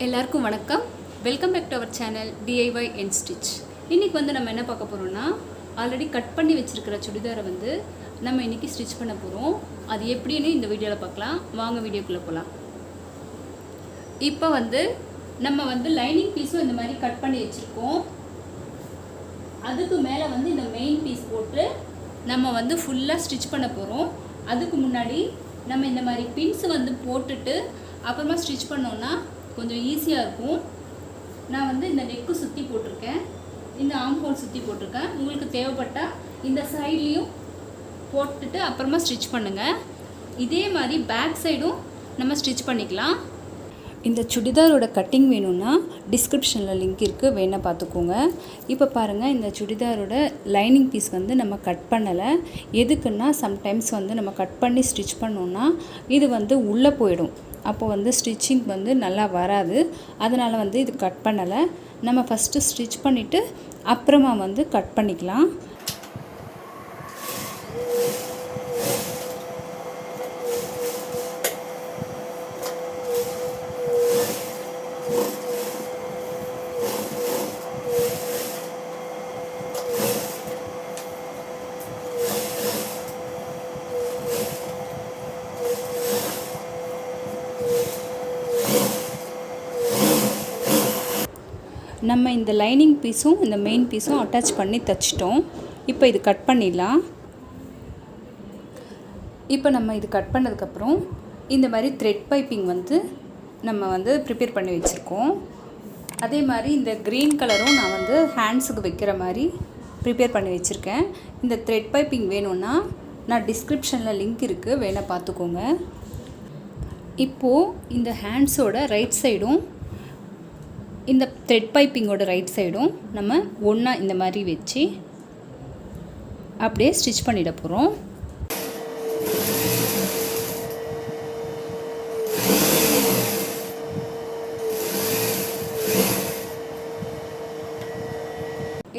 எல்லாருக்கும் வணக்கம். Welcome back to our channel DIY and Stitch. இன்றைக்கி வந்து நம்ம என்ன பார்க்க போகிறோம்னா, ஆல்ரெடி கட் பண்ணி வச்சுருக்கிற சுடிதாரை வந்து நம்ம இன்றைக்கி ஸ்டிச் பண்ண போகிறோம். அது எப்படின்னு இந்த வீடியோவில் பார்க்கலாம். வாங்க வீடியோக்குள்ளே போகலாம். இப்போ வந்து நம்ம வந்து லைனிங் பீஸும் இந்த மாதிரி கட் பண்ணி வச்சுருக்கோம். அதுக்கு மேலே வந்து இந்த மெயின் பீஸ் போட்டு நம்ம வந்து ஃபுல்லாக ஸ்டிச் பண்ண போகிறோம். அதுக்கு முன்னாடி நம்ம இந்த மாதிரி பின்ஸ் வந்து போட்டுட்டு அப்புறமா ஸ்டிச் பண்ணோன்னா கொஞ்சம் ஈஸியாக இருக்கும். நான் வந்து இந்த நெக்கு சுற்றி போட்டிருக்கேன், இந்த ஆம் ஹோல் சுற்றி போட்டிருக்கேன். உங்களுக்கு தேவைப்பட்டால் இந்த சைட்லேயும் போட்டுட்டு அப்புறமா ஸ்டிச் பண்ணுங்கள். இதே மாதிரி பேக் சைடும் நம்ம ஸ்டிச் பண்ணிக்கலாம். இந்த சுடிதாரோட கட்டிங் வேணும்னா டிஸ்கிரிப்ஷனில் லிங்க் இருக்குது, வேணால் பார்த்துக்கோங்க. இப்போ பாருங்கள், இந்த சுடிதாரோட லைனிங் பீஸ் வந்து நம்ம கட் பண்ணலை. எதுக்குன்னா சம்டைம்ஸ் வந்து நம்ம கட் பண்ணி ஸ்டிச் பண்ணோன்னா இது வந்து உள்ளே போயிடும். அப்போ வந்து ஸ்டிச்சிங் வந்து நல்லா வராது. அதனால் வந்து இது கட் பண்ணலை. நம்ம ஃபஸ்ட்டு ஸ்டிச் பண்ணிவிட்டு அப்புறமா வந்து கட் பண்ணிக்கலாம். நம்ம இந்த லைனிங் பீஸும் இந்த மெயின் பீஸும் அட்டாச் பண்ணி தைச்சிட்டோம். இப்போ இது கட் பண்ணிடலாம். இப்போ நம்ம இது கட் பண்ணதுக்கப்புறம் இந்த மாதிரி த்ரெட் பைப்பிங் வந்து நம்ம வந்து ப்ரிப்பேர் பண்ணி வச்சுருக்கோம். அதே மாதிரி இந்த க்ரீன் கலரும் நான் வந்து ஹேண்ட்ஸுக்கு வைக்கிற மாதிரி ப்ரிப்பேர் பண்ணி வச்சுருக்கேன். இந்த த்ரெட் பைப்பிங் வேணும்னா நான் டிஸ்கிரிப்ஷனில் லிங்க் இருக்குது, வேணால் பார்த்துக்கோங்க. இப்போது இந்த ஹேண்ட்ஸோட ரைட் சைடும் இந்த த்ரெட் பைப்பிங்கோட ரைட் சைடும் நம்ம ஒன்றா இந்த மாதிரி வச்சு அப்படியே ஸ்டிச் பண்ணிட போகிறோம்.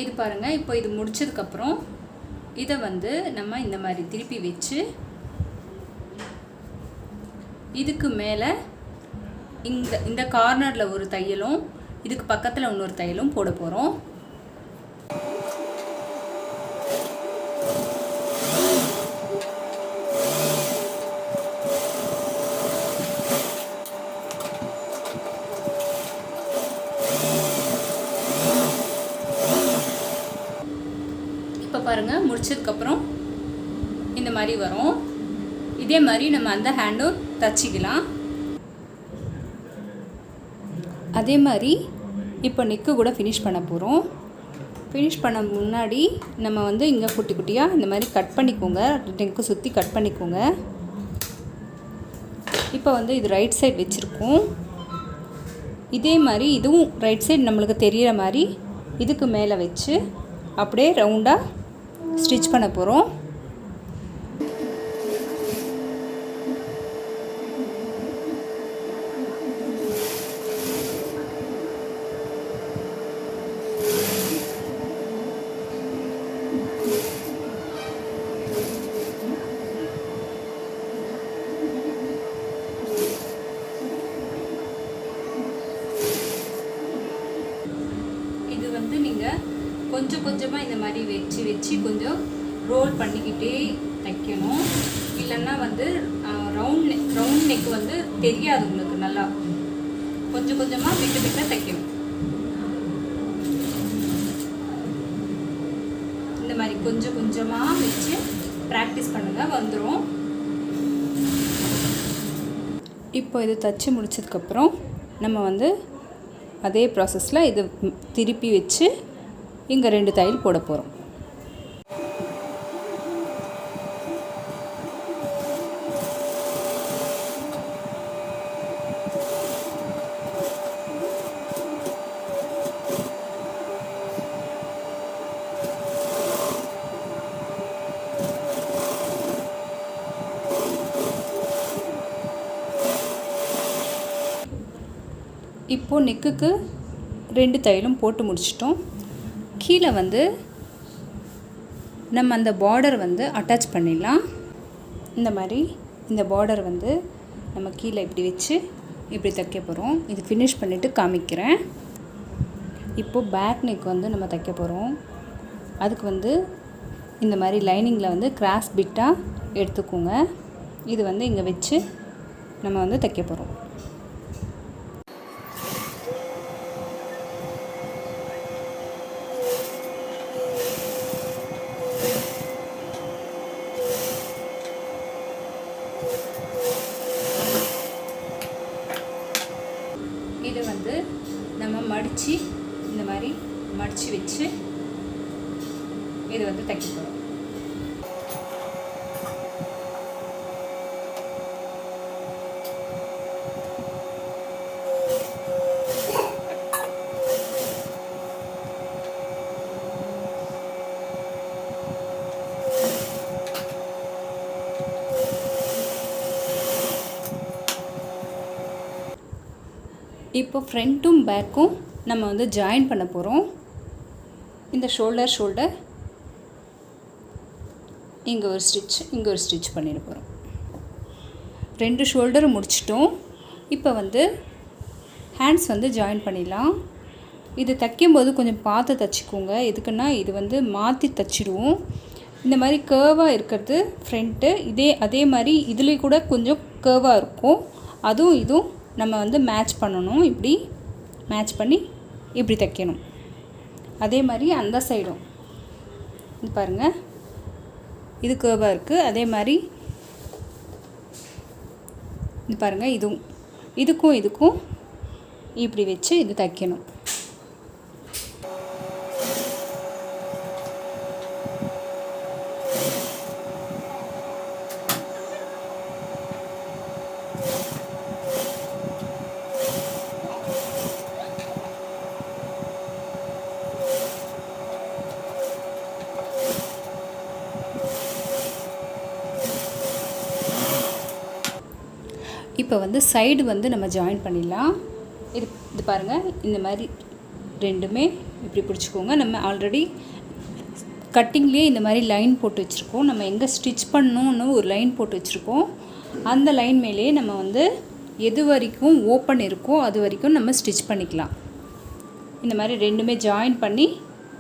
இது பாருங்கள், இப்போ இது முடிச்சதுக்கப்புறம் இதை வந்து நம்ம இந்த மாதிரி திருப்பி வச்சு இதுக்கு மேலே இந்த கார்னரில் ஒரு தையலும் இதுக்கு பக்கத்தில் இன்னொரு தையலும் போட போகிறோம். இப்போ பாருங்கள், முடிச்சதுக்கப்புறம் இந்த மாதிரி வரும். இதே மாதிரி நம்ம அந்த ஹேண்டும் தச்சிக்கலாம். அதே மாதிரி இப்போ நெக்கு கூட ஃபினிஷ் பண்ண போகிறோம். ஃபினிஷ் பண்ண முன்னாடி நம்ம வந்து இங்கே குட்டி குட்டியாக இந்த மாதிரி கட் பண்ணிக்கோங்க. நெக்கு சுற்றி கட் பண்ணிக்கோங்க. இப்போ வந்து இது ரைட் சைடு வச்சுருக்கோம். இதே மாதிரி இதுவும் ரைட் சைடு நம்மளுக்கு தெரிகிற மாதிரி இதுக்கு மேலே வச்சு அப்படியே ரவுண்டாக ஸ்டிச் பண்ண போகிறோம். நீங்கள் கொஞ்சம் கொஞ்சமாக இந்த மாதிரி வச்சு கொஞ்சம் ரோல் பண்ணிக்கிட்டே தைக்கணும். இல்லைன்னா வந்து ரவுண்ட் நெக் வந்து தெரியாது உங்களுக்கு. நல்லா கொஞ்சம் கொஞ்சமாக விட்டு விட்டு தைக்கணும். இந்த மாதிரி கொஞ்சம் கொஞ்சமாக வச்சு ப்ராக்டிஸ் பண்ணுங்கள், வந்துடும். இப்போ இது தைச்சி முடிச்சதுக்கப்புறம் நம்ம வந்து அதே ப்ராசஸில் இது திருப்பி வச்சு இங்கே 2 தையல் போட போகிறோம். இப்போது நெக்குக்கு 2 தையலும் போட்டு முடிச்சிட்டோம். கீழே வந்து நம்ம அந்த பார்டர் வந்து அட்டாச் பண்ணிடலாம். இந்த மாதிரி இந்த பார்டர் வந்து நம்ம கீழே இப்படி வச்சு இப்படி தைக்க போகிறோம். இது ஃபினிஷ் பண்ணிவிட்டு காமிக்கிறேன். இப்போது பேக் நெக் வந்து நம்ம தைக்க போகிறோம். அதுக்கு வந்து இந்த மாதிரி லைனிங்கில் வந்து கிராஸ் பிட்டாக எடுத்துக்கோங்க. இது வந்து இங்கே வச்சு நம்ம வந்து தைக்க போகிறோம். இதை வந்து நம்ம மடித்து இந்த மாதிரி மடித்து வச்சு இது வந்து தைக்க போகிறோம். இப்போ ஃப்ரண்ட்டும் பேக்கும் நம்ம வந்து ஜாயின் பண்ண போகிறோம். இந்த ஷோல்டர் இங்கே ஒரு ஸ்டிச், இங்கே ஒரு ஸ்டிச் பண்ணிட போகிறோம். 2 ஷோல்டரும் முடிச்சிட்டோம். இப்போ வந்து ஹேண்ட்ஸ் வந்து ஜாயின் பண்ணிடலாம். இது தைக்கும்போது கொஞ்சம் பார்த்து தைச்சிக்கோங்க. எதுக்குன்னா இது வந்து மாற்றி தைச்சிடுவோம். இந்த மாதிரி கேர்வாக இருக்கிறது ஃப்ரண்ட்டு, அதே மாதிரி இதுலேயும் கூட கொஞ்சம் கேர்வாக இருக்கும். இதுவும் நம்ம வந்து மேட்ச் பண்ணணும். இப்படி மேட்ச் பண்ணி இப்படி தைக்கணும். அதே மாதிரி அந்த சைடும் இது பாருங்கள், இது கேர்வாக இருக்குது. அதே மாதிரி இது பாருங்கள், இதுக்கும் இப்படி வச்சு இது தைக்கணும். இப்போ வந்து சைடு வந்து நம்ம ஜாயின் பண்ணிடலாம். இது பாருங்கள், இந்த மாதிரி ரெண்டுமே இப்படி பிடிச்சிக்கோங்க. நம்ம ஆல்ரெடி கட்டிங்லேயே இந்த மாதிரி லைன் போட்டு வச்சுருக்கோம். நம்ம எங்கே ஸ்டிச் பண்ணணும்னு ஒரு லைன் போட்டு வச்சுருக்கோம். அந்த லைன் மேலேயே நம்ம வந்து எது வரைக்கும் ஓப்பன் இருக்கோ அது வரைக்கும் நம்ம ஸ்டிச் பண்ணிக்கலாம். இந்த மாதிரி ரெண்டுமே ஜாயின் பண்ணி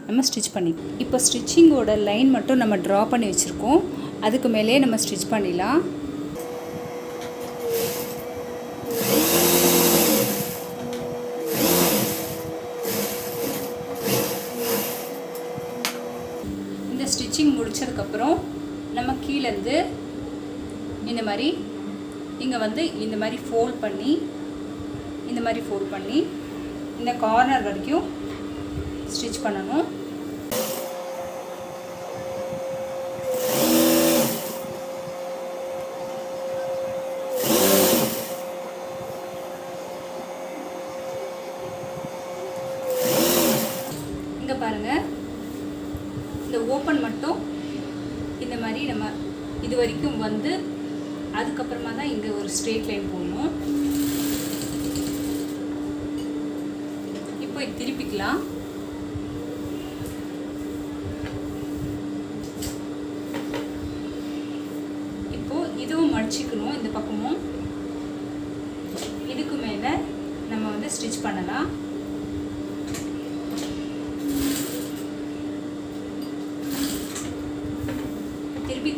நம்ம ஸ்டிச் பண்ணிக்கலாம். இப்போ ஸ்டிச்சிங்கோட லைன் மட்டும் நம்ம ட்ரா பண்ணி வச்சுருக்கோம். அதுக்கு மேலேயே நம்ம ஸ்டிச் பண்ணிடலாம். ஸ்டிச்சிங் முடிச்சதுக்கப்புறம் நம்ம கீழேருந்து இந்த மாதிரி இங்கே வந்து இந்த மாதிரி ஃபோல்ட் பண்ணி இந்த கார்னர் வரைக்கும் ஸ்டிச் பண்ணணும். இங்கே பாருங்கள், இந்த ஓப்பன் மட்டும் இந்த மாதிரி நம்ம இது வரைக்கும் வந்து அதுக்கப்புறமா தான் இங்கே ஒரு ஸ்ட்ரெயிட் லைன் போடணும். இப்போ இது திருப்பிக்கலாம். இப்போ இதுவும் மடிச்சுக்கணும். இந்த பக்கமும் இதுக்கு மேலே நம்ம வந்து ஸ்டிச் பண்ணலாம்.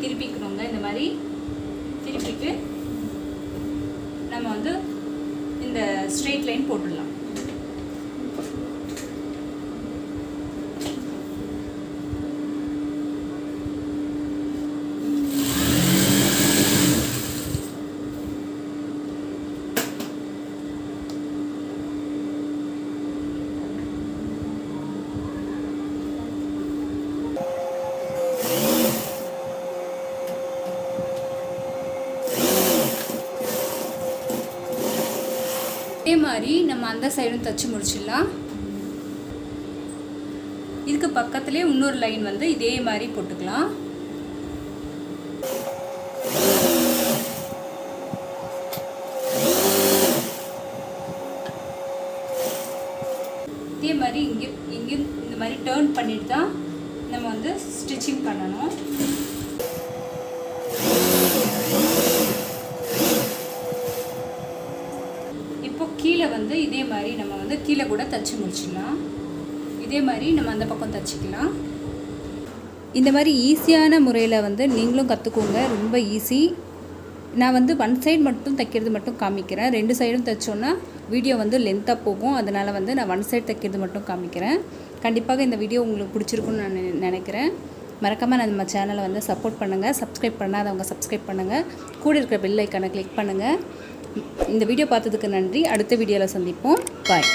திருப்பிக்கணுங்க. இந்த மாதிரி திருப்பிட்டு நம்ம வந்து இந்த ஸ்ட்ரெயிட் லைன் போட்டுடலாம். இதே மாதிரி நம்ம அந்த சைடும் தச்சு முடிச்சிடலாம். இதுக்கு பக்கத்துலேயே இன்னொரு லைன் வந்து இதே மாதிரி போட்டுக்கலாம். இதே மாதிரி இங்கே இந்த மாதிரி டர்ன் பண்ணிட்டு தான் நம்ம வந்து ஸ்டிச்சிங் பண்ணணும். இதே மாதிரி நம்ம வந்து கீழே கூட தச்சு முடிச்சிடலாம். இதே மாதிரி நம்ம அந்த பக்கம் தச்சுக்கலாம். இந்த மாதிரி ஈஸியான முறையில் வந்து நீங்களும் கற்றுக்கோங்க. ரொம்ப ஈஸி. நான் வந்து ஒன் சைடு மட்டும் தைக்கிறது மட்டும் காமிக்கிறேன். 2 சைடும் தைச்சோன்னா வீடியோ வந்து லென்த்தாக போகும். அதனால் வந்து நான் ஒன் சைடு தைக்கிறது மட்டும் காமிக்கிறேன். கண்டிப்பாக இந்த வீடியோ உங்களுக்கு பிடிச்சிருக்குன்னு நான் நினைக்கிறேன். மறக்காமல் நம்ம சேனலை வந்து சப்போர்ட் பண்ணுங்கள். சப்ஸ்கிரைப் பண்ணாதவங்க சப்ஸ்கிரைப் பண்ணுங்கள். கூட இருக்கிற பெல் ஐக்கானை கிளிக் பண்ணுங்கள். இந்த வீடியோ பார்த்ததுக்கு நன்றி. அடுத்த வீடியோவில் சந்திப்போம். பாய்.